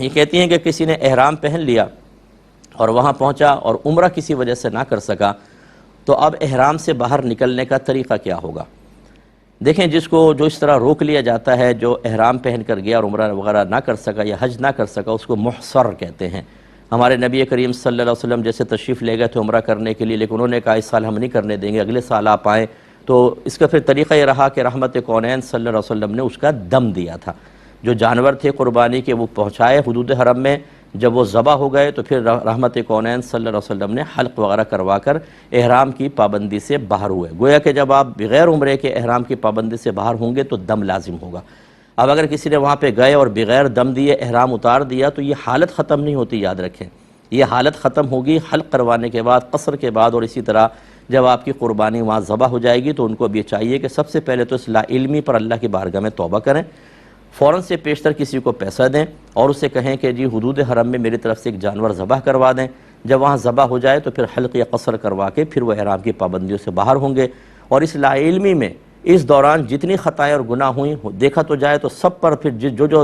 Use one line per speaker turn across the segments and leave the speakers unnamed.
یہ کہتی ہیں کہ کسی نے احرام پہن لیا اور وہاں پہنچا اور عمرہ کسی وجہ سے نہ کر سکا، تو اب احرام سے باہر نکلنے کا طریقہ کیا ہوگا؟ دیکھیں، جس کو جو اس طرح روک لیا جاتا ہے، جو احرام پہن کر گیا اور عمرہ وغیرہ نہ کر سکا یا حج نہ کر سکا، اس کو محصر کہتے ہیں۔ ہمارے نبی کریم صلی اللہ علیہ وسلم جیسے تشریف لے گئے تھے عمرہ کرنے کے لیے، لیکن انہوں نے کہا اس سال ہم نہیں کرنے دیں گے، اگلے سال آپ آئیں، تو اس کا پھر طریقہ یہ رہا کہ رحمت کونین صلی اللہ علیہ وسلم نے اس کا دم دیا تھا۔ جو جانور تھے قربانی کے وہ پہنچائے حدود حرم میں، جب وہ ذبح ہو گئے تو پھر رحمت کونین صلی اللہ علیہ وسلم نے حلق وغیرہ کروا کر احرام کی پابندی سے باہر ہوئے۔ گویا کہ جب آپ بغیر عمرے کے احرام کی پابندی سے باہر ہوں گے تو دم لازم ہوگا۔ اب اگر کسی نے وہاں پہ گئے اور بغیر دم دیے احرام اتار دیا تو یہ حالت ختم نہیں ہوتی، یاد رکھیں، یہ حالت ختم ہوگی حلق کروانے کے بعد، قصر کے بعد، اور اسی طرح جب آپ کی قربانی وہاں ذبح ہو جائے گی تو ان کو اب یہ چاہیے کہ سب سے پہلے تو اس لا علمی پر اللہ کی بارگاہ میں توبہ کریں، فوراً سے پیشتر کسی کو پیسہ دیں اور اسے کہیں کہ جی حدود حرم میں میری طرف سے ایک جانور ذبح کروا دیں۔ جب وہاں ذبح ہو جائے تو پھر حلق یا قصر کروا کے پھر وہ احرام کی پابندیوں سے باہر ہوں گے۔ اور اس لا علمی میں اس دوران جتنی خطائیں اور گناہ ہوئیں دیکھا تو جائے تو سب پر پھر جو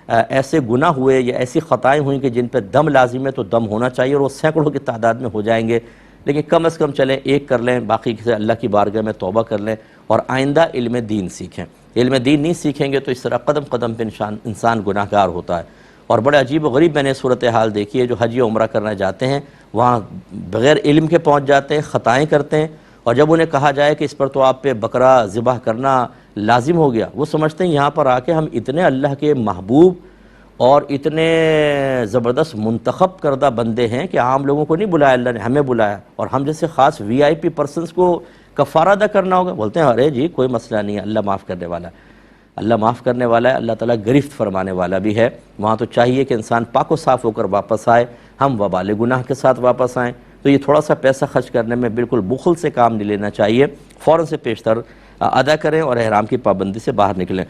ایسے گناہ ہوئے یا ایسی خطائیں ہوئیں کہ جن پہ دم لازم ہے تو دم ہونا چاہیے، اور وہ سینکڑوں کی تعداد میں ہو جائیں گے، لیکن کم از کم چلیں ایک کر لیں، باقی سے اللہ کی بارگاہ میں توبہ کر لیں اور آئندہ علم دین سیکھیں۔ علم دین نہیں سیکھیں گے تو اس طرح قدم قدم پہ انسان گناہ گار ہوتا ہے۔ اور بڑے عجیب و غریب میں نے صورتحال دیکھی ہے، جو حج یا عمرہ کرنا جاتے ہیں وہاں بغیر علم کے پہنچ جاتے ہیں، خطائیں کرتے ہیں، اور جب انہیں کہا جائے کہ اس پر تو آپ پہ بکرا ذبح کرنا لازم ہو گیا، وہ سمجھتے ہیں یہاں پر آ کے ہم اتنے اللہ کے محبوب اور اتنے زبردست منتخب کردہ بندے ہیں کہ عام لوگوں کو نہیں بلایا، اللہ نے ہمیں بلایا، اور ہم جیسے خاص وی آئی پی پرسنز کو کفارہ ادا کرنا ہوگا۔ بولتے ہیں ارے جی کوئی مسئلہ نہیں ہے، اللہ معاف کرنے والا ہے، اللہ معاف کرنے والا ہے، اللہ تعالیٰ گرفت فرمانے والا بھی ہے۔ وہاں تو چاہیے کہ انسان پاک و صاف ہو کر واپس آئے، ہم وبال گناہ کے ساتھ واپس آئیں۔ تو یہ تھوڑا سا پیسہ خرچ کرنے میں بالکل بخل سے کام نہیں لینا چاہیے، فوراً سے پیشتر ادا کریں اور احرام کی پابندی سے باہر نکلیں۔